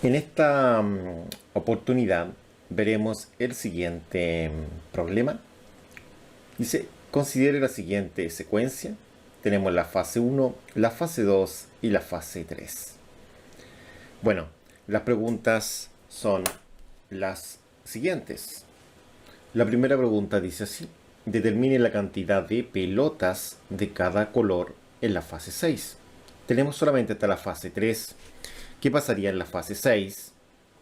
En esta oportunidad veremos el siguiente problema. Dice, considere la siguiente secuencia. Tenemos la fase 1, la fase 2 y la fase 3. Bueno, las preguntas son las siguientes. La primera pregunta dice así. Determine la cantidad de pelotas de cada color en la fase 6. Tenemos solamente hasta la fase 3. ¿Qué pasaría en la fase 6?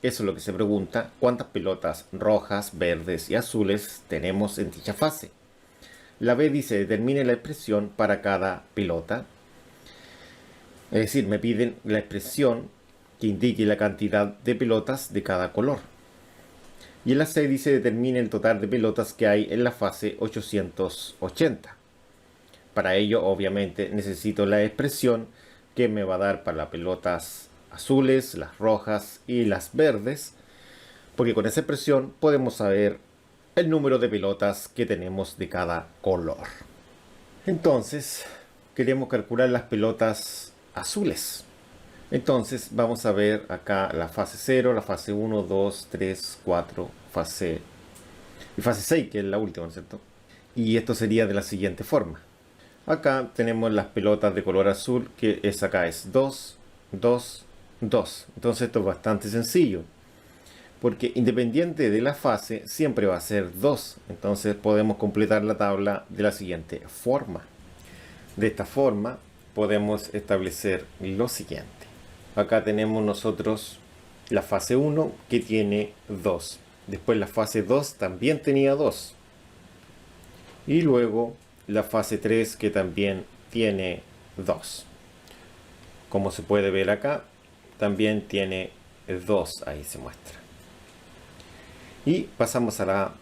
Eso es lo que se pregunta. ¿Cuántas pelotas rojas, verdes y azules tenemos en dicha fase? La B dice, determine la expresión para cada pelota. Es decir, me piden la expresión que indique la cantidad de pelotas de cada color. Y en la C dice, determine el total de pelotas que hay en la fase 880. Para ello, obviamente, necesito la expresión que me va a dar para las pelotas azules, las rojas y las verdes, porque con esa expresión podemos saber el número de pelotas que tenemos de cada color. Entonces, queremos calcular las pelotas azules. Entonces, vamos a ver acá la fase 0, la fase 1, 2, 3, 4, fase 6, que es la última, ¿no es cierto? Y esto sería de la siguiente forma. Acá tenemos las pelotas de color azul, que es acá es 2, 2, 2. Entonces esto es bastante sencillo, porque independiente de la fase siempre va a ser 2. Entonces podemos completar la tabla de la siguiente forma. De esta forma podemos establecer lo siguiente. Acá tenemos nosotros la fase 1 que tiene 2. Después la fase 2 también tenía 2. Y luego la fase 3 que también tiene 2. Como se puede ver acá, también tiene 2, ahí se muestra. Y pasamos a la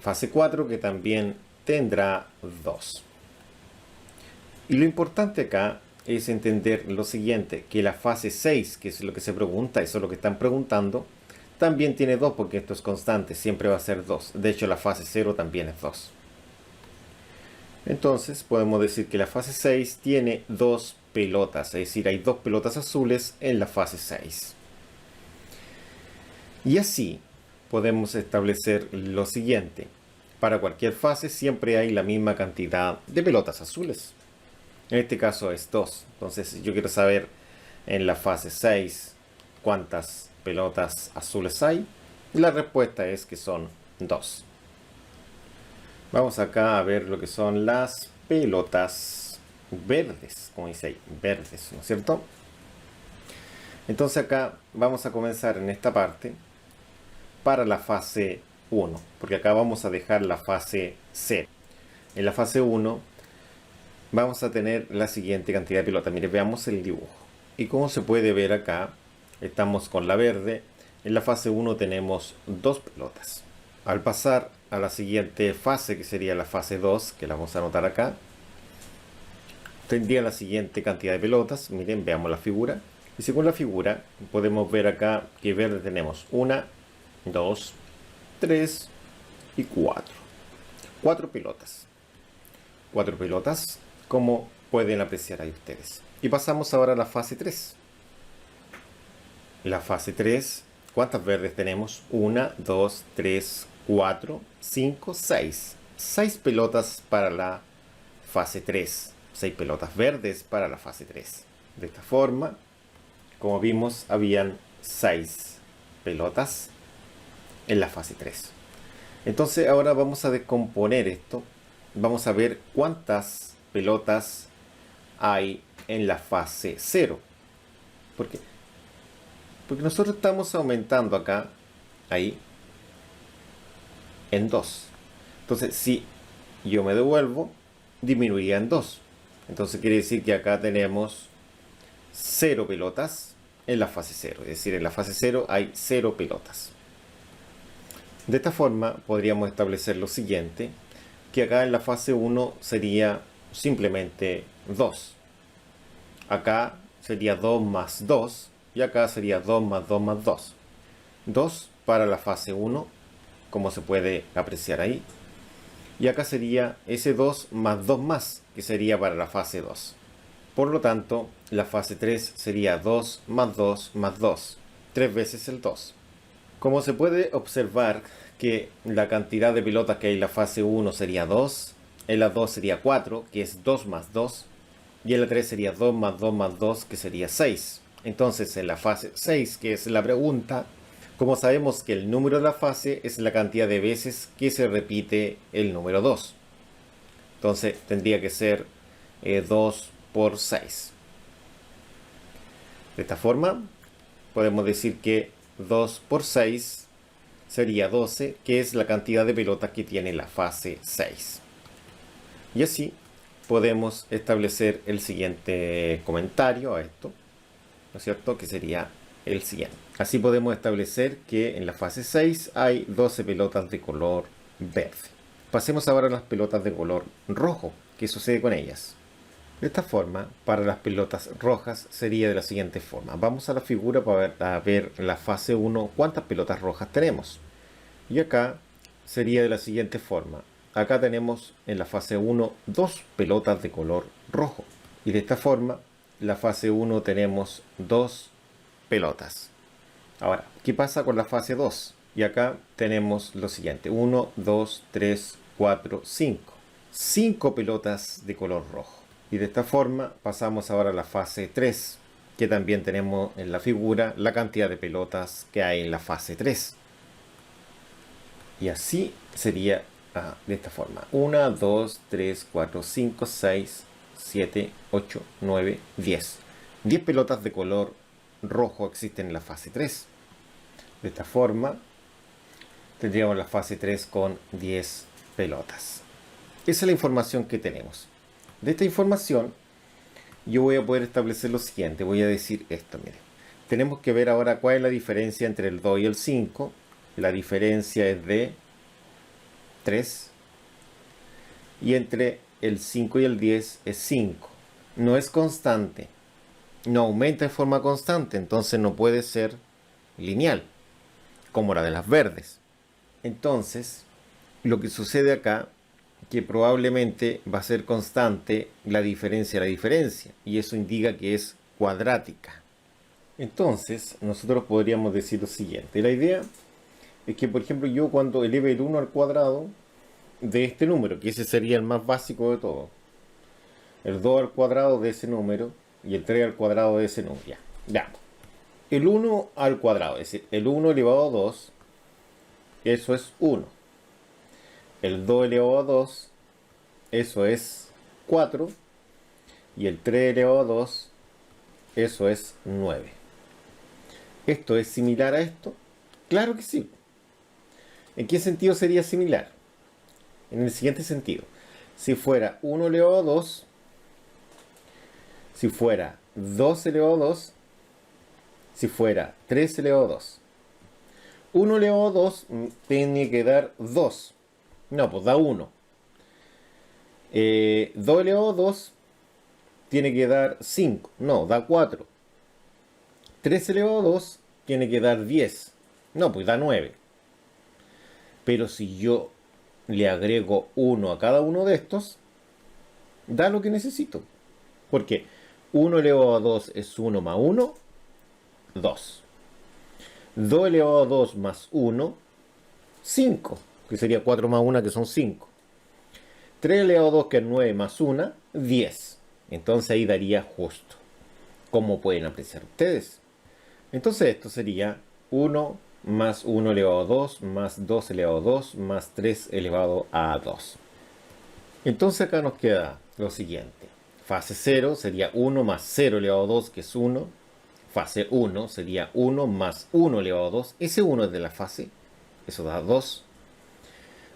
fase 4 que también tendrá 2. Y lo importante acá es entender lo siguiente, que la fase 6, que es lo que se pregunta, eso es lo que están preguntando, también tiene 2 porque esto es constante, siempre va a ser 2. De hecho la fase 0 también es 2. Entonces podemos decir que la fase 6 tiene 2 pelotas, es decir, hay 2 pelotas azules en la fase 6. Y así podemos establecer lo siguiente. Para cualquier fase siempre hay la misma cantidad de pelotas azules. En este caso es 2. Entonces yo quiero saber en la fase 6 cuántas pelotas azules hay. Y la respuesta es que son 2. Vamos acá a ver lo que son las pelotas verdes, como dice ahí, verdes, ¿no es cierto? Entonces acá vamos a comenzar en esta parte para la fase 1, porque acá vamos a dejar la fase 0. En la fase 1 vamos a tener la siguiente cantidad de pelotas. Mire, veamos el dibujo. Y como se puede ver acá, estamos con la verde. En la fase 1 tenemos 2 pelotas. Al pasar a la siguiente fase, que sería la fase 2, que la vamos a anotar acá, tendría la siguiente cantidad de pelotas. Miren, veamos la figura. Y según la figura, podemos ver acá que verde tenemos 1, 2, 3 y 4. 4 pelotas. 4 pelotas, como pueden apreciar ahí ustedes. Y pasamos ahora a la fase 3. La fase 3, ¿cuántas verdes tenemos? 1, 2, 3, 4, 5, 6. 6 pelotas para la fase 3. 6 pelotas verdes para la fase 3. De esta forma, como vimos, habían 6 pelotas en la fase 3. Entonces ahora vamos a descomponer esto. Vamos a ver cuántas pelotas hay en la fase 0. ¿Por qué? Porque nosotros estamos aumentando acá, ahí, en 2. Entonces, si yo me devuelvo, disminuiría en 2. Entonces quiere decir que acá tenemos 0 pelotas en la fase 0. Es decir, en la fase 0 hay 0 pelotas. De esta forma podríamos establecer lo siguiente, que acá en la fase 1 sería simplemente 2. Acá sería 2 más 2 y acá sería 2 más 2 más 2. 2 para la fase 1, como se puede apreciar ahí. Y acá sería ese 2 más 2 más, que sería para la fase 2. Por lo tanto, la fase 3 sería 2 más 2 más 2. 3 veces el 2. Como se puede observar que la cantidad de pelotas que hay en la fase 1 sería 2, en la 2 sería 4, que es 2 más 2, y en la 3 sería 2 más 2 más 2, que sería 6. Entonces en la fase 6, que es la pregunta, como sabemos que el número de la fase es la cantidad de veces que se repite el número 2. Entonces tendría que ser 2 por 6. De esta forma podemos decir que 2 por 6 sería 12, que es la cantidad de pelotas que tiene la fase 6. Y así podemos establecer el siguiente comentario a esto, ¿no es cierto? Que sería el siguiente. Así podemos establecer que en la fase 6 hay 12 pelotas de color verde. Pasemos ahora a las pelotas de color rojo. ¿Qué sucede con ellas? De esta forma, para las pelotas rojas sería de la siguiente forma. Vamos a la figura para ver en la fase 1 cuántas pelotas rojas tenemos. Y acá sería de la siguiente forma. Acá tenemos en la fase 1 2 pelotas de color rojo. Y de esta forma, en la fase 1 tenemos 2 pelotas. Ahora, ¿qué pasa con la fase 2? Y acá tenemos lo siguiente. 1, 2, 3, 4, 5. 5 pelotas de color rojo. Y de esta forma pasamos ahora a la fase 3, que también tenemos en la figura la cantidad de pelotas que hay en la fase 3. Y así sería de esta forma. 1, 2, 3, 4, 5, 6, 7, 8, 9, 10. 10 pelotas de color rojo existen en la fase 3. De esta forma tendríamos la fase 3 con 10 pelotas. Esa es la información que tenemos. De esta información yo voy a poder establecer lo siguiente. Voy a decir esto, mire. Tenemos que ver ahora cuál es la diferencia entre el 2 y el 5. La diferencia es de 3. Y entre el 5 y el 10 es 5. No es constante. No aumenta de forma constante. Entonces no puede ser lineal, como la de las verdes. Entonces, lo que sucede acá, que probablemente va a ser constante la diferencia de la diferencia. Y eso indica que es cuadrática. Entonces, nosotros podríamos decir lo siguiente. La idea es que, por ejemplo, yo cuando eleve el 1 al cuadrado de este número, que ese sería el más básico de todo, el 2 al cuadrado de ese número y el 3 al cuadrado de ese número. Ya. El 1 al cuadrado, es decir, el 1 elevado a 2, eso es 1. El 2 elevado a 2, eso es 4. Y el 3 elevado a 2, eso es 9. ¿Esto es similar a esto? Claro que sí. ¿En qué sentido sería similar? En el siguiente sentido. Si fuera 1 elevado a 2, si fuera 2 elevado a 2, si fuera 3 elevado a 2. 1 elevado a 2 tiene que dar 2. No, pues da 1. 2 elevado a 2 tiene que dar 5. No, da 4. 3 elevado a 2 tiene que dar 10. No, pues da 9. Pero si yo le agrego 1 a cada uno de estos, da lo que necesito. Porque 1 elevado a 2 es 1 más 1, 2. 2 elevado a 2 más 1, 5. Que sería 4 más 1, que son 5. 3 elevado a 2, que es 9 más 1, 10. Entonces ahí daría justo. Como pueden apreciar ustedes. Entonces esto sería 1 más 1 elevado a 2 más 2 elevado a 2 más 3 elevado a 2. Entonces acá nos queda lo siguiente. Fase 0 sería 1 más 0 elevado a 2, que es 1. Fase 1 sería 1 más 1 elevado a 2. Ese 1 es de la fase. Eso da 2.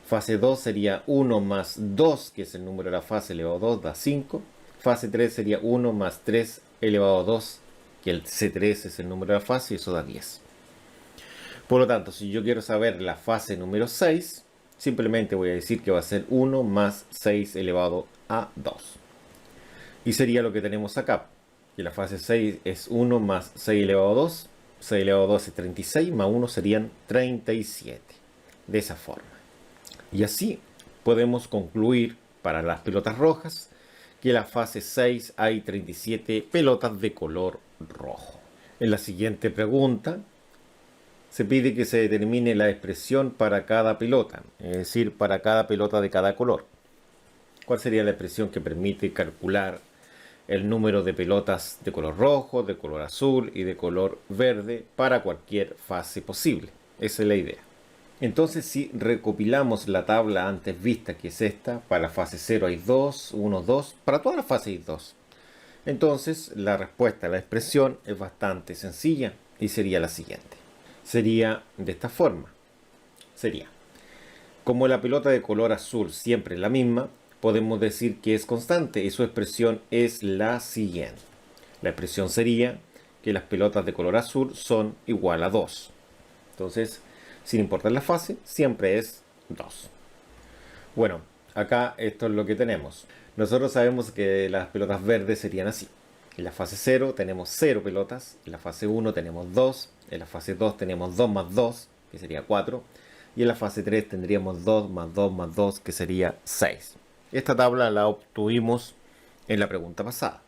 Fase 2 sería 1 más 2, que es el número de la fase, elevado a 2, da 5. Fase 3 sería 1 más 3 elevado a 2, que el C3 es el número de la fase, y eso da 10. Por lo tanto, si yo quiero saber la fase número 6, simplemente voy a decir que va a ser 1 más 6 elevado a 2. Y sería lo que tenemos acá. Que la fase 6 es 1 más 6 elevado a 2. 6 elevado a 2 es 36, más 1 serían 37. De esa forma. Y así podemos concluir para las pelotas rojas que en la fase 6 hay 37 pelotas de color rojo. En la siguiente pregunta se pide que se determine la expresión para cada pelota, es decir, para cada pelota de cada color. ¿Cuál sería la expresión que permite calcular el número de pelotas de color rojo, de color azul y de color verde para cualquier fase posible? Esa es la idea. Entonces, si recopilamos la tabla antes vista, que es esta, para la fase 0 hay 2, 1, 2, para todas las fases hay 2. Entonces, la respuesta a la expresión es bastante sencilla y sería la siguiente. Sería de esta forma. Sería, como la pelota de color azul siempre es la misma, podemos decir que es constante y su expresión es la siguiente. La expresión sería que las pelotas de color azul son igual a 2. Entonces, sin importar la fase, siempre es 2. Bueno, acá esto es lo que tenemos. Nosotros sabemos que las pelotas verdes serían así. En la fase 0 tenemos 0 pelotas, en la fase 1 tenemos 2, en la fase 2 tenemos 2 más 2, que sería 4, y en la fase 3 tendríamos 2 más 2 más 2, que sería 6. Esta tabla la obtuvimos en la pregunta pasada.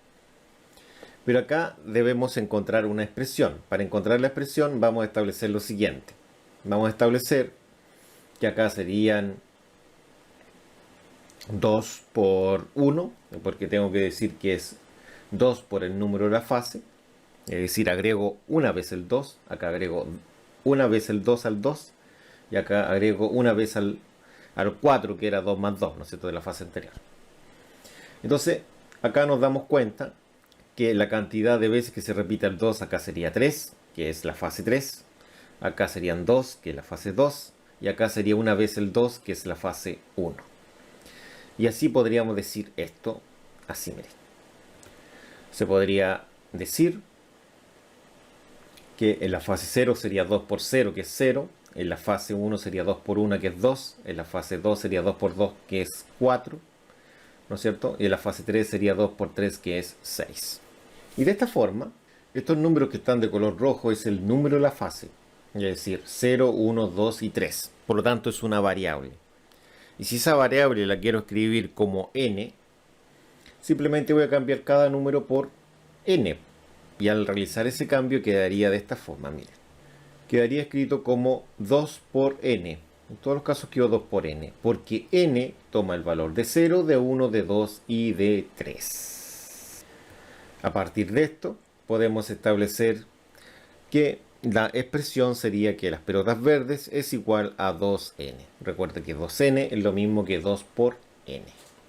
Pero acá debemos encontrar una expresión. Para encontrar la expresión vamos a establecer lo siguiente. Vamos a establecer que acá serían 2 por 1, porque tengo que decir que es 2 por el número de la fase. Es decir, agrego una vez el 2, acá agrego una vez el 2 al 2, y acá agrego una vez al 4, que era 2 más 2, ¿no es cierto?, de la fase anterior. Entonces, acá nos damos cuenta que la cantidad de veces que se repite el 2 acá sería 3, que es la fase 3. Acá serían 2, que es la fase 2. Y acá sería una vez el 2, que es la fase 1. Y así podríamos decir esto, así, miren. Se podría decir que en la fase 0 sería 2 por 0, que es 0. En la fase 1 sería 2 por 1, que es 2. En la fase 2 sería 2 por 2, que es 4. ¿No es cierto? Y en la fase 3 sería 2 por 3, que es 6. Y de esta forma, estos números que están de color rojo es el número de la fase. Es decir, 0, 1, 2 y 3. Por lo tanto, es una variable. Y si esa variable la quiero escribir como n, simplemente voy a cambiar cada número por n. Y al realizar ese cambio quedaría de esta forma, miren. Quedaría escrito como 2 por n. En todos los casos quedó 2 por n, porque n toma el valor de 0, de 1, de 2 y de 3. A partir de esto, podemos establecer que la expresión sería que las pelotas verdes es igual a 2n. Recuerda que 2n es lo mismo que 2 por n.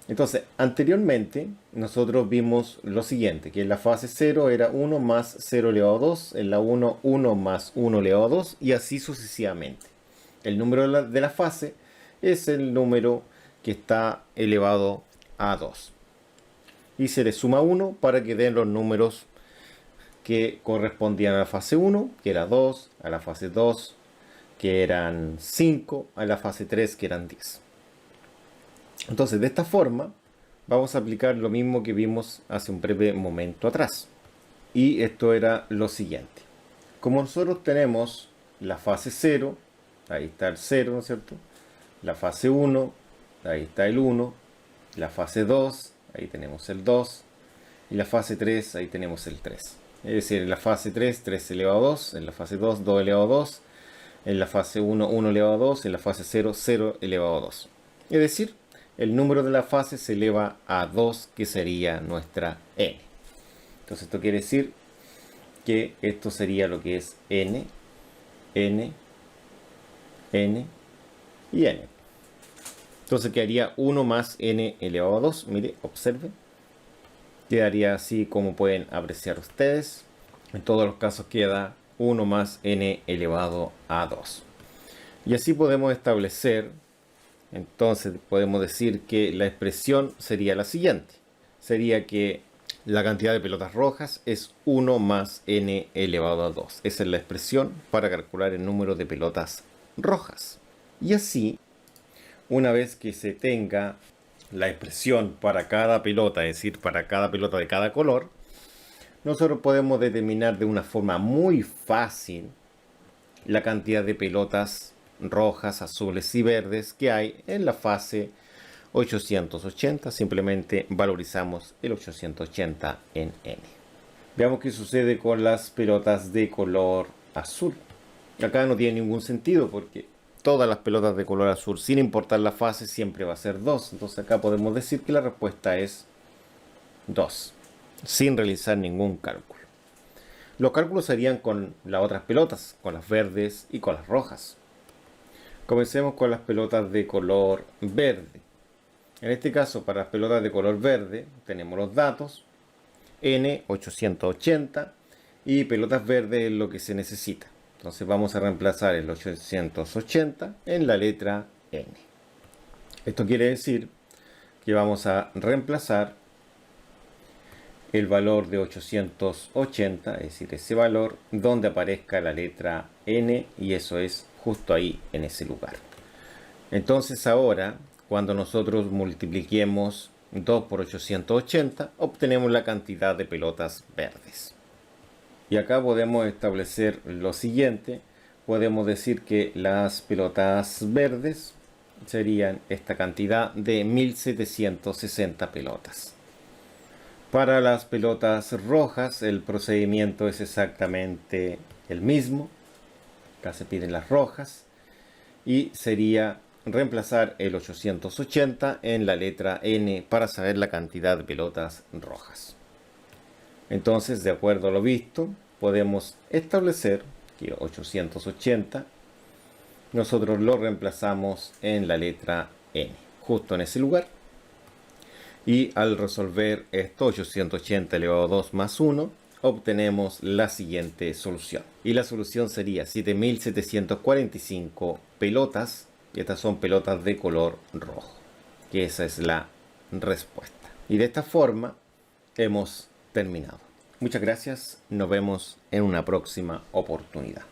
Entonces, anteriormente nosotros vimos lo siguiente, que en la fase 0 era 1 más 0 elevado a 2, en la 1, 1 más 1 elevado a 2, y así sucesivamente. El número de la fase es el número que está elevado a 2. Y se le suma 1 para que den los números que correspondían a la fase 1, que era 2, a la fase 2, que eran 5, a la fase 3, que eran 10. Entonces, de esta forma, vamos a aplicar lo mismo que vimos hace un breve momento atrás. Y esto era lo siguiente. Como nosotros tenemos la fase 0, ahí está el 0, ¿no es cierto? La fase 1, ahí está el 1. La fase 2, ahí tenemos el 2. Y la fase 3, ahí tenemos el 3. Es decir, en la fase 3, 3 elevado a 2. En la fase 2, 2 elevado a 2. En la fase 1, 1 elevado a 2. En la fase 0, 0 elevado a 2. Es decir, el número de la fase se eleva a 2, que sería nuestra n. Entonces esto quiere decir que esto sería lo que es n, n, n y n. Entonces quedaría 1 más n elevado a 2. Mire, observe. Quedaría así como pueden apreciar ustedes. En todos los casos queda 1 más n elevado a 2. Y así podemos establecer, entonces podemos decir que la expresión sería la siguiente. Sería que la cantidad de pelotas rojas es 1 más n elevado a 2. Esa es la expresión para calcular el número de pelotas rojas. Y así, una vez que se tenga la expresión para cada pelota, es decir, para cada pelota de cada color, nosotros podemos determinar de una forma muy fácil la cantidad de pelotas rojas, azules y verdes que hay en la fase 880. Simplemente valorizamos el 880 en n. Veamos qué sucede con las pelotas de color azul. Acá no tiene ningún sentido porque todas las pelotas de color azul, sin importar la fase, siempre va a ser 2. Entonces acá podemos decir que la respuesta es 2, sin realizar ningún cálculo. Los cálculos serían con las otras pelotas, con las verdes y con las rojas. Comencemos con las pelotas de color verde. En este caso, para las pelotas de color verde, tenemos los datos N880 y pelotas verdes es lo que se necesita. Entonces vamos a reemplazar el 880 en la letra N. Esto quiere decir que vamos a reemplazar el valor de 880, es decir, ese valor donde aparezca la letra N, y eso es justo ahí en ese lugar. Entonces ahora, cuando nosotros multipliquemos 2 por 880, obtenemos la cantidad de pelotas verdes. Y acá podemos establecer lo siguiente. Podemos decir que las pelotas verdes serían esta cantidad de 1760 pelotas. Para las pelotas rojas el procedimiento es exactamente el mismo. Acá se piden las rojas y sería reemplazar el 880 en la letra N para saber la cantidad de pelotas rojas. Entonces, de acuerdo a lo visto, podemos establecer que 880 nosotros lo reemplazamos en la letra N, justo en ese lugar. Y al resolver esto, 880 elevado a 2 más 1, obtenemos la siguiente solución. Y la solución sería 7745 pelotas. Y estas son pelotas de color rojo. Que esa es la respuesta. Y de esta forma hemos terminado. Muchas gracias. Nos vemos en una próxima oportunidad.